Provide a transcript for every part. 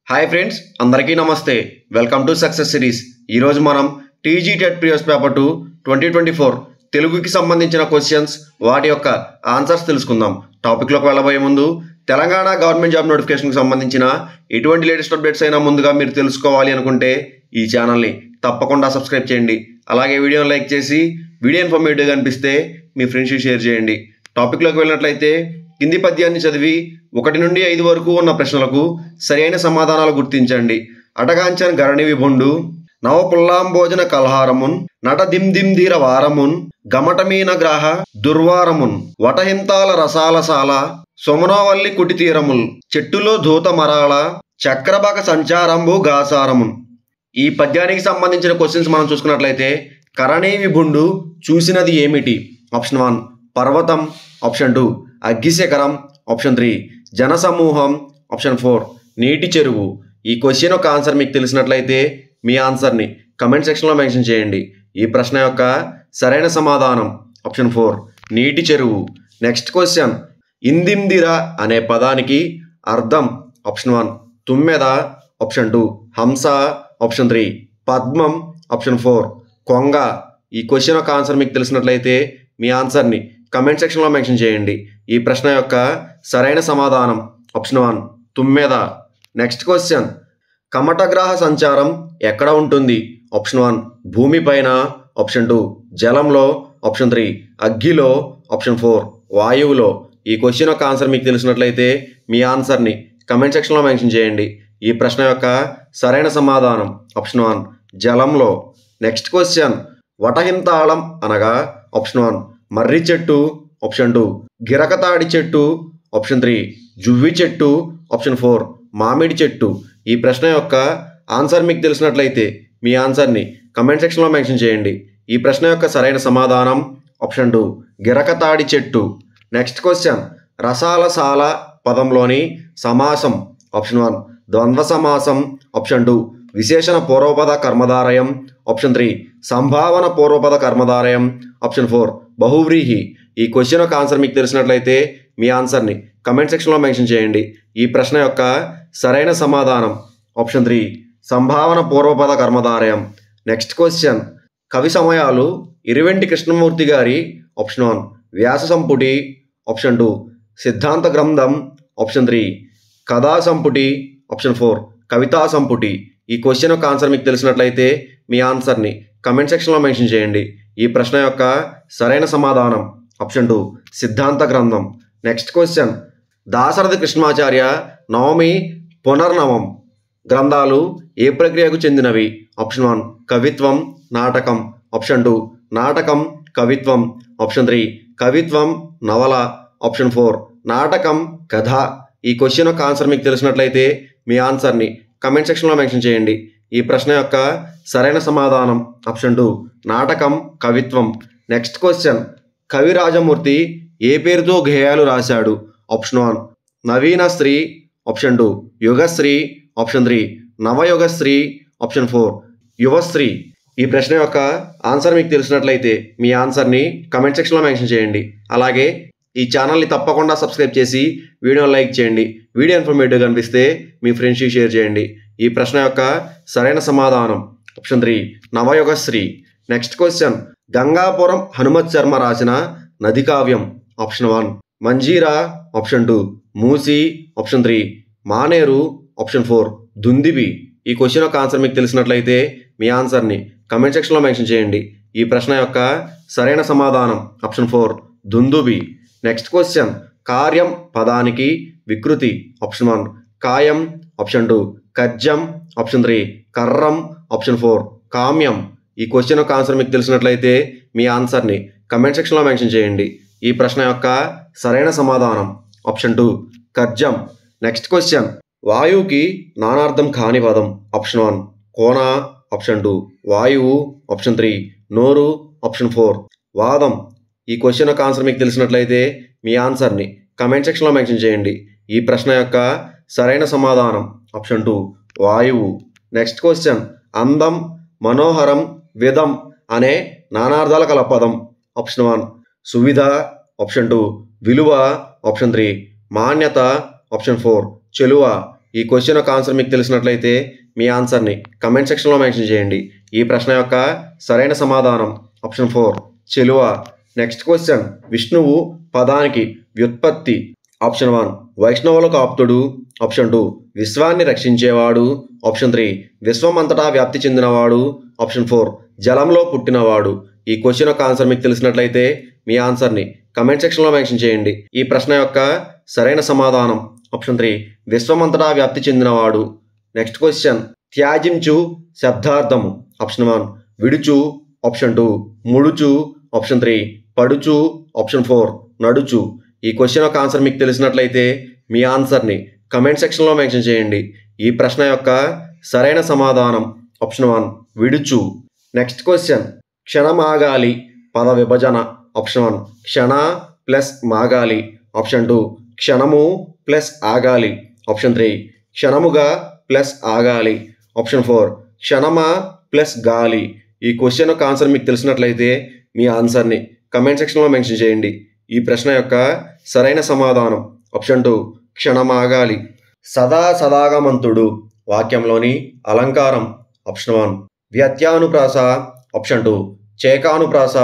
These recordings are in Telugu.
హాయ్ ఫ్రెండ్స్, అందరికీ నమస్తే. Welcome to success series. ఈరోజు మనం టీజీ టెట్ ప్రీవియస్ పేపర్ 2 2024 తెలుగుకి సంబంధించిన క్వశ్చన్స్, వాటి యొక్క ఆన్సర్స్ తెలుసుకుందాం. టాపిక్లోకి వెళ్ళబోయే ముందు తెలంగాణ గవర్నమెంట్ జాబ్ నోటిఫికేషన్కి సంబంధించిన ఎటువంటి లేటెస్ట్ అప్డేట్స్ అయినా ముందుగా మీరు తెలుసుకోవాలి అనుకుంటే ఈ ఛానల్ని తప్పకుండా సబ్స్క్రైబ్ చేయండి. అలాగే వీడియోని లైక్ చేసి వీడియో ఇన్ఫర్మేటివ్గా అనిపిస్తే మీ ఫ్రెండ్స్కి షేర్ చేయండి. టాపిక్లోకి వెళ్ళినట్లయితే కింది పద్యాన్ని చదివి 1 నుండి 5 వరకు ఉన్న ప్రశ్నలకు సరైన సమాధానాలు గుర్తించండి. అటగాంచన్ గరణి విభుండు నవ పుల్లాంబోజన కల్హారమున్ నట దిందింధీర వారమున్ గమటమీన గ్రాహ దుర్వారమున్ వటహింతాల రసాలసాల సొమనోవల్లి కుటితీరముల్ చెట్టులో ధూత మరాళ చక్రభక సంచారంబు గాసారమున్. ఈ పద్యానికి సంబంధించిన క్వశ్చన్స్ మనం చూసుకున్నట్లయితే కరణీ విభుండు చూసినది ఏమిటి? ఆప్షన్ 1 పర్వతం, ఆప్షన్ 2 అగ్గిశిఖరం, ఆప్షన్ 3 జనసమూహం, ఆప్షన్ 4 నీటి చెరువు. ఈ క్వశ్చన్ యొక్క ఆన్సర్ మీకు తెలిసినట్లయితే మీ ఆన్సర్ని కమెంట్ సెక్షన్లో మెన్షన్ చేయండి. ఈ ప్రశ్న యొక్క సరైన సమాధానం ఆప్షన్ 4 నీటి చెరువు. నెక్స్ట్ క్వశ్చన్, ఇందిందిర అనే పదానికి అర్థం ఆప్షన్ 1 తుమ్మెద, ఆప్షన్ 2 హంస, ఆప్షన్ 3 పద్మం, ఆప్షన్ 4 కొంగ. ఈ క్వశ్చన్ యొక్క ఆన్సర్ మీకు తెలిసినట్లయితే మీ ఆన్సర్ని కమెంట్ సెక్షన్లో మెన్షన్ చేయండి. ఈ ప్రశ్న యొక్క సరైన సమాధానం ఆప్షన్ 1 తుమ్మెద. నెక్స్ట్ క్వశ్చన్, కమటగ్రహ సంచారం ఎక్కడ ఉంటుంది? ఆప్షన్ 1 భూమిపైన, ఆప్షన్ 2 జలంలో, ఆప్షన్ 3 అగ్గిలో, ఆప్షన్ 4 వాయువులో. ఈ క్వశ్చన్ యొక్క ఆన్సర్ మీకు తెలిసినట్లయితే మీ ఆన్సర్ని కమెంట్ సెక్షన్లో మెన్షన్ చేయండి. ఈ ప్రశ్న యొక్క సరైన సమాధానం ఆప్షన్ 1 జలంలో. నెక్స్ట్ క్వశ్చన్, వటహింతాళం అనగా ఆప్షన్ 1 మర్రి చెట్టు, ఆప్షన్ 2 గిరకతాడి చెట్టు, ఆప్షన్ 3 జువ్వి చెట్టు, ఆప్షన్ 4 మామిడి చెట్టు. ఈ ప్రశ్న యొక్క ఆన్సర్ మీకు తెలిసినట్లయితే మీ ఆన్సర్ని కమెంట్ సెక్షన్లో మెన్షన్ చేయండి. ఈ ప్రశ్న యొక్క సరైన సమాధానం ఆప్షన్ 2 గిరకతాడి చెట్టు. నెక్స్ట్ క్వశ్చన్, రసాలసాల పదంలోని సమాసం ఆప్షన్ 1 ద్వంద్వ సమాసం, ఆప్షన్ 2 విశేషణ పూర్వపద కర్మధారయం, ఆప్షన్ 3 సంభావన పూర్వపద కర్మధారయం, ఆప్షన్ 4 బహువ్రీహి. ఈ క్వశ్చన్ యొక్క ఆన్సర్ మీకు తెలిసినట్లయితే మీ ఆన్సర్ని కమెంట్ సెక్షన్లో మెన్షన్ చేయండి. ఈ ప్రశ్న యొక్క సరైన సమాధానం ఆప్షన్ 3 సంభావన పూర్వపద కర్మధారయం. నెక్స్ట్ క్వశ్చన్, కవి సమయాలు ఇరువెంటి కృష్ణమూర్తి గారి ఆప్షన్ 1 వ్యాస సంపుటి, ఆప్షన్ 2 సిద్ధాంత గ్రంథం, ఆప్షన్ 3 కథా సంపుటి, ఆప్షన్ 4 కవితా సంపుటి. ఈ క్వశ్చన్ యొక్క ఆన్సర్ మీకు తెలిసినట్లయితే మీ ఆన్సర్ని కమెంట్ సెక్షన్లో మెన్షన్ చేయండి. ఈ ప్రశ్న యొక్క సరైన సమాధానం ఆప్షన్ 2 సిద్ధాంత గ్రంథం. నెక్స్ట్ క్వశ్చన్, దాశరథి కృష్ణమాచార్య నవమి పునర్నవం గ్రంథాలు ఏ ప్రక్రియకు చెందినవి? ఆప్షన్ 1 కవిత్వం, నాటకం, ఆప్షన్ 2 నాటకం, కవిత్వం, ఆప్షన్ 3 కవిత్వం, నవల, ఆప్షన్ 4 నాటకం, కథ. ఈ క్వశ్చన్ యొక్క ఆన్సర్ మీకు తెలిసినట్లయితే మీ ఆన్సర్ని కమెంట్ సెక్షన్లో మెన్షన్ చేయండి. ఈ ప్రశ్న యొక్క సరైన సమాధానం ఆప్షన్ 2 నాటకం, కవిత్వం. నెక్స్ట్ క్వశ్చన్, కవి రాజమూర్తి ఏ పేరుతో గేయాలు రాశాడు? ఆప్షన్ 1 నవీన స్త్రీ, ఆప్షన్ 2 యుగశ్రీ, ఆప్షన్ 3 నవయుగశ్రీ, ఆప్షన్ 4 యువశ్రీ. ఈ ప్రశ్న యొక్క ఆన్సర్ మీకు తెలిసినట్లయితే మీ ఆన్సర్ని కమెంట్ సెక్షన్లో మెన్షన్ చేయండి. అలాగే ఈ ఛానల్ని తప్పకుండా సబ్స్క్రైబ్ చేసి వీడియోని లైక్ చేయండి. వీడియో ఇన్ఫర్మేటివ్గా అనిపిస్తే మీ ఫ్రెండ్స్కి షేర్ చేయండి. ఈ ప్రశ్న యొక్క సరైన సమాధానం option 3 Navayugasri. Next question, Gangapuram Hanumath Sharma రాసిన నది కావ్యం option 1 Manjira, option 2 Musi, option 3 Maneru, option 4 Dundubhi. ఈ క్వశ్చన్ యొక్క ఆన్సర్ మీకు తెలిసినట్లయితే మీ ఆన్సర్ని కమెంట్ సెక్షన్లో మెన్షన్ చేయండి. ఈ ప్రశ్న యొక్క సరైన సమాధానం ఆప్షన్ 4 దుందుబి. నెక్స్ట్ క్వశ్చన్, కార్యం పదానికి వికృతి ఆప్షన్ 1 కాయం, ఆప్షన్ 2 కజ్జం, ఆప్షన్ 3 కర్రం, ఆప్షన్ 4 కామ్యం. ఈ క్వశ్చన్ యొక్క ఆన్సర్ మీకు తెలిసినట్లయితే మీ ఆన్సర్ని కమెంట్ సెక్షన్లో మెన్షన్ చేయండి. ఈ ప్రశ్న యొక్క సరైన సమాధానం ఆప్షన్ 2 కజ్జం. నెక్స్ట్ క్వశ్చన్, వాయువుకి నానార్థం కాని పదం ఆప్షన్ 1 కోన, ఆప్షన్ 2 వాయువు, ఆప్షన్ 3 నోరు, ఆప్షన్ 4 వాదం. ఈ క్వశ్చన్ యొక్క ఆన్సర్ మీకు తెలిసినట్లయితే మీ ఆన్సర్ని కమెంట్ సెక్షన్లో మెన్షన్ చేయండి. ఈ ప్రశ్న యొక్క సరైన సమాధానం ఆప్షన్ 2 వాయువు. నెక్స్ట్ క్వశ్చన్, అందం, మనోహరం, విధం అనే నానార్థాల కల పదం ఆప్షన్ 1 సువిధ, ఆప్షన్ 2 విలువ, ఆప్షన్ 3 మాన్యత, ఆప్షన్ 4 చెలువ. ఈ క్వశ్చన్ యొక్క ఆన్సర్ మీకు తెలిసినట్లయితే మీ ఆన్సర్ని కమెంట్ సెక్షన్లో మెన్షన్ చేయండి. ఈ ప్రశ్న యొక్క సరైన సమాధానం ఆప్షన్ 4 చెలువ. నెక్స్ట్ క్వశ్చన్, విష్ణువు పదానికి వ్యుత్పత్తి ఆప్షన్ 1 వైష్ణవులకు ఆప్తుడు, ఆప్షన్ 2 విశ్వాన్ని రక్షించేవాడు, ఆప్షన్ 3 విశ్వం అంతటా వ్యాప్తి చెందినవాడు, ఆప్షన్ 4 జలంలో పుట్టినవాడు. ఈ క్వశ్చన్ యొక్క ఆన్సర్ మీకు తెలిసినట్లయితే మీ ఆన్సర్ని కమెంట్ సెక్షన్లో మెన్షన్ చేయండి. ఈ ప్రశ్న యొక్క సరైన సమాధానం ఆప్షన్ 3 విశ్వం అంతటా వ్యాప్తి చెందినవాడు. నెక్స్ట్ క్వశ్చన్, త్యాజించు శబ్దార్థము ఆప్షన్ 1 విడుచు, ఆప్షన్ 2 ముడుచు, ఆప్షన్ 3 పడుచు, ఆప్షన్ 4 నడుచు. ఈ క్వశ్చన్ యొక్క ఆన్సర్ మీకు తెలిసినట్లయితే మీ ఆన్సర్ని కమెంట్ సెక్షన్లో మెన్షన్ చేయండి. ఈ ప్రశ్న యొక్క సరైన సమాధానం ఆప్షన్ 1 విడుచు. నెక్స్ట్ క్వశ్చన్, క్షణమాగాలి పద విభజన ఆప్షన్ 1 క్షణ ప్లస్ మాగాలి, ఆప్షన్ 2 క్షణము ప్లస్ ఆగాలి, ఆప్షన్ 3 క్షణముగా ప్లస్ ఆగాలి, ఆప్షన్ 4 క్షణమా ప్లస్ గాలి. ఈ క్వశ్చన్ యొక్క ఆన్సర్ మీకు తెలిసినట్లయితే మీ ఆన్సర్ని కమెంట్ సెక్షన్లో మెన్షన్ చేయండి. ఈ ప్రశ్న యొక్క సరైన సమాధానం ఆప్షన్ 2 క్షణమాగాలి. సదాగమంతుడు వాక్యంలోని అలంకారం ఆప్షన్ 1 వ్యత్యానుప్రాస, ఆప్షన్ 2 చేకానుప్రాస,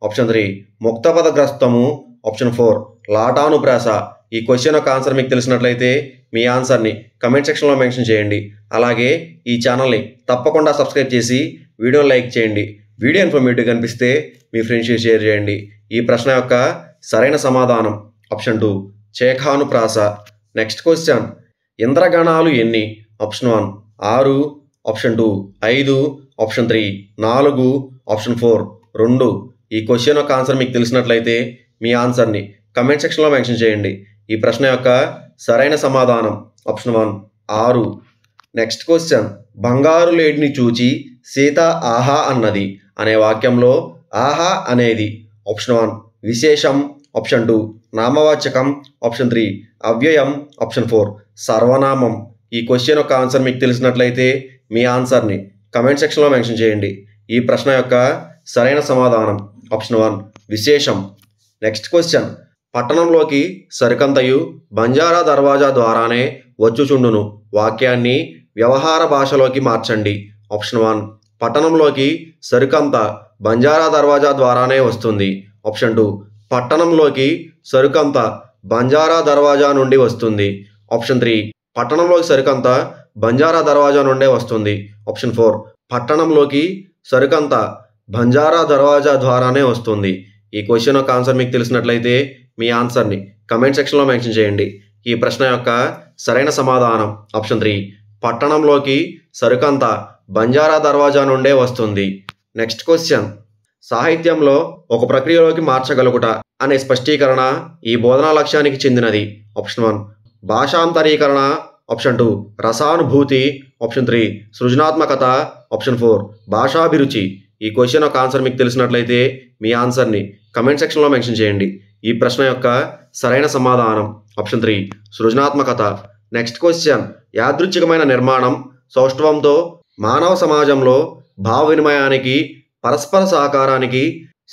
ఆప్షన్ 3 ముక్తపదగ్రస్తము, ఆప్షన్ 4 లాటానుప్రాస. ఈ క్వశ్చన్ యొక్క ఆన్సర్ మీకు తెలిసినట్లయితే మీ ఆన్సర్ని కమెంట్ సెక్షన్లో మెన్షన్ చేయండి. అలాగే ఈ ఛానల్ని తప్పకుండా సబ్స్క్రైబ్ చేసి వీడియోని లైక్ చేయండి. వీడియో ఇన్ఫర్మేటివ్ కనిపిస్తే మీ ఫ్రెండ్స్కి షేర్ చేయండి. ఈ ప్రశ్న యొక్క సరైన సమాధానం ఆప్షన్ 2 చేకానుప్రాస. నెక్స్ట్ క్వశ్చన్, ఇంద్రగణాలు ఎన్ని ఆప్షన్ 1 6, ఆప్షన్ 2 5, ఆప్షన్ 3 4, ఆప్షన్ 4 2. ఈ క్వశ్చన్ యొక్క ఆన్సర్ మీకు తెలిసినట్లయితే మీ ఆన్సర్ని కమెంట్ సెక్షన్లో మెన్షన్ చేయండి. ఈ ప్రశ్న యొక్క సరైన సమాధానం ఆప్షన్ 1 6. నెక్స్ట్ క్వశ్చన్, బంగారు లేడిని చూచి సీత ఆహా అన్నది అనే వాక్యంలో ఆహా అనేది ఆప్షన్ 1 విశేషం, ఆప్షన్ 2 నామవాచకం, ఆప్షన్ 3 అవ్యయం, ఆప్షన్ 4 సర్వనామం. ఈ క్వశ్చన్ యొక్క ఆన్సర్ మీకు తెలిసినట్లయితే మీ ఆన్సర్ని కమెంట్ సెక్షన్లో మెన్షన్ చేయండి. ఈ ప్రశ్న యొక్క సరైన సమాధానం ఆప్షన్ 1 విశేషం. నెక్స్ట్ క్వశ్చన్, పట్టణంలోకి సరికంతయు బంజారా దర్వాజా ద్వారానే వచ్చుచుండును వాక్యాన్ని వ్యవహార భాషలోకి మార్చండి. ఆప్షన్ 1 పట్టణంలోకి సరుకంత బంజారా దర్వాజా ద్వారానే వస్తుంది, ఆప్షన్ 2 పట్టణంలోకి సరుకంత బంజారా దర్వాజా నుండి వస్తుంది, ఆప్షన్ 3 పట్టణంలోకి సరుకంత బంజారా దర్వాజా నుండే వస్తుంది, ఆప్షన్ 4 పట్టణంలోకి సరుకంత బంజారా దర్వాజా ద్వారానే వస్తుంది. ఈ క్వశ్చన్ యొక్క ఆన్సర్ మీకు తెలిసినట్లయితే మీ ఆన్సర్ని కమెంట్ సెక్షన్లో మెన్షన్ చేయండి. ఈ ప్రశ్న యొక్క సరైన సమాధానం ఆప్షన్ 3 పట్టణంలోకి సరుకంత బంజారా దర్వాజా నుండే వస్తుంది. నెక్స్ట్ క్వశ్చన్, సాహిత్యంలో ఒక ప్రక్రియలోకి మార్చగలుగుట అనే స్పష్టీకరణ ఈ బోధనా లక్ష్యానికి చెందినది. ఆప్షన్ 1 భాషాంతరీకరణ, ఆప్షన్ 2 రసానుభూతి, ఆప్షన్ 3 సృజనాత్మకత, ఆప్షన్ 4 భాషాభిరుచి. ఈ క్వశ్చన్ యొక్క ఆన్సర్ మీకు తెలిసినట్లయితే మీ ఆన్సర్ని కమెంట్ సెక్షన్లో మెన్షన్ చేయండి. ఈ ప్రశ్న యొక్క సరైన సమాధానం ఆప్షన్ 3 సృజనాత్మకత. నెక్స్ట్ క్వశ్చన్, యాదృచ్ఛికమైన నిర్మాణం సౌష్ఠవంతో మానవ సమాజంలో భావ వినిమయానికి, పరస్పర సహకారానికి,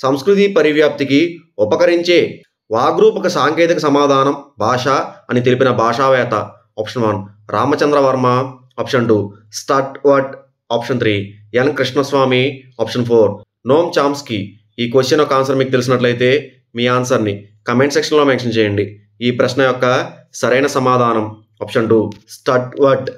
సంస్కృతి పరివ్యాప్తికి ఉపకరించే వాగ్రూపక సాంకేతిక సమాధానం భాష అని తెలిపిన భాషావేత్త. ఆప్షన్ 1 రామచంద్రవర్మ, ఆప్షన్ 2 స్టట్వర్ట్, ఆప్షన్ 3 ఎన్ కృష్ణస్వామి, ఆప్షన్ 4 నోమ్ చామ్స్కీ. ఈ క్వశ్చన్ యొక్క ఆన్సర్ మీకు తెలిసినట్లయితే మీ ఆన్సర్ని కమెంట్ సెక్షన్లో మెన్షన్ చేయండి. ఈ ప్రశ్న యొక్క సరైన సమాధానం ఆప్షన్ 2 స్టట్వర్ట్.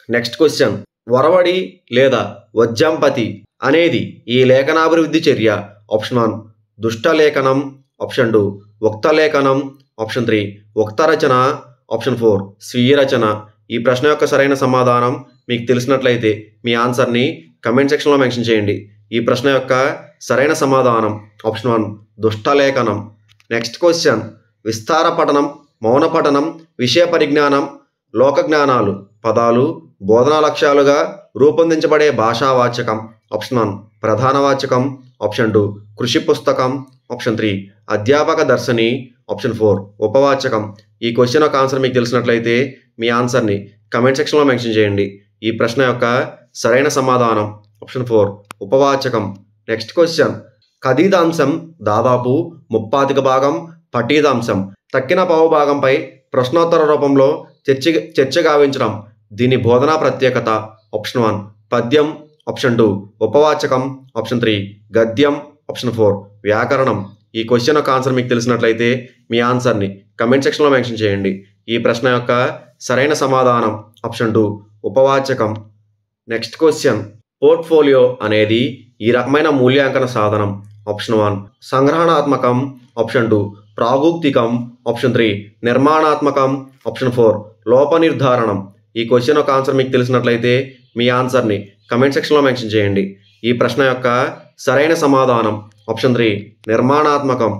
నెక్స్ట్ క్వశ్చన్, వరవడి లేదా వజ్జంపతి అనేది ఈ లేఖనాభివృద్ధి చర్య. ఆప్షన్ 1 దుష్టలేఖనం, ఆప్షన్ 2 ఉక్తలేఖనం, ఆప్షన్ 3 ఉక్తరచన, ఆప్షన్ 4 స్వీయ రచన. ఈ ప్రశ్న యొక్క సరైన సమాధానం మీకు తెలిసినట్లయితే మీ ఆన్సర్ని కమెంట్ సెక్షన్లో మెన్షన్ చేయండి. ఈ ప్రశ్న యొక్క సరైన సమాధానం ఆప్షన్ 1 దుష్టలేఖనం. నెక్స్ట్ క్వశ్చన్, విస్తార పఠనం, మౌన పఠనం, విషయ పరిజ్ఞానం, లోక జ్ఞానాలు పదాలు బోధనా లక్ష్యాలుగా రూపొందించబడే భాషావాచకం. ఆప్షన్ 1 ప్రధాన వాచకం, ఆప్షన్ 2 కృషి పుస్తకం, ఆప్షన్ 3 అధ్యాపక దర్శని, ఆప్షన్ 4 ఉపవాచకం. ఈ క్వశ్చన్ యొక్క ఆన్సర్ మీకు తెలిసినట్లయితే మీ ఆన్సర్ని కమెంట్ సెక్షన్లో మెన్షన్ చేయండి. ఈ ప్రశ్న యొక్క సరైన సమాధానం ఆప్షన్ 4 ఉపవాచకం. నెక్స్ట్ క్వశ్చన్, ఖదీదాంశం దాదాపు 35 భాగం, పఠీదాంశం తక్కిన పావు భాగంపై ప్రశ్నోత్తర రూపంలో చర్చ గావించడం దీని బోధనా ప్రత్యేకత ఆప్షన్ 1 పద్యం, ఆప్షన్ 2 ఉపవాచకం, ఆప్షన్ 3 గద్యం, ఆప్షన్ 4 వ్యాకరణం. ఈ క్వశ్చన్ యొక్క ఆన్సర్ మీకు తెలిసినట్లయితే మీ ఆన్సర్ని కమెంట్ సెక్షన్లో మెన్షన్ చేయండి. ఈ ప్రశ్న యొక్క సరైన సమాధానం ఆప్షన్ 2 ఉపవాచకం. నెక్స్ట్ క్వశ్చన్, పోర్ట్ఫోలియో అనేది ఈ రకమైన మూల్యాంకన సాధనం. ఆప్షన్ 1 సంగ్రహణాత్మకం, ఆప్షన్ 2 ప్రాగూక్తికం, ఆప్షన్ 3 నిర్మాణాత్మకం, ఆప్షన్ 4 లోప నిర్ధారణం. ఈ క్వశ్చన్ యొక్క ఆన్సర్ మీకు తెలిసినట్లయితే మీ ఆన్సర్ని కమెంట్ సెక్షన్లో మెన్షన్ చేయండి. ఈ ప్రశ్న యొక్క సరైన సమాధానం ఆప్షన్ 3 నిర్మాణాత్మకం.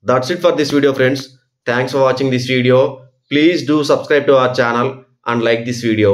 That's it for this video friends. Thanks for watching this video. Please do subscribe to our channel and like this video.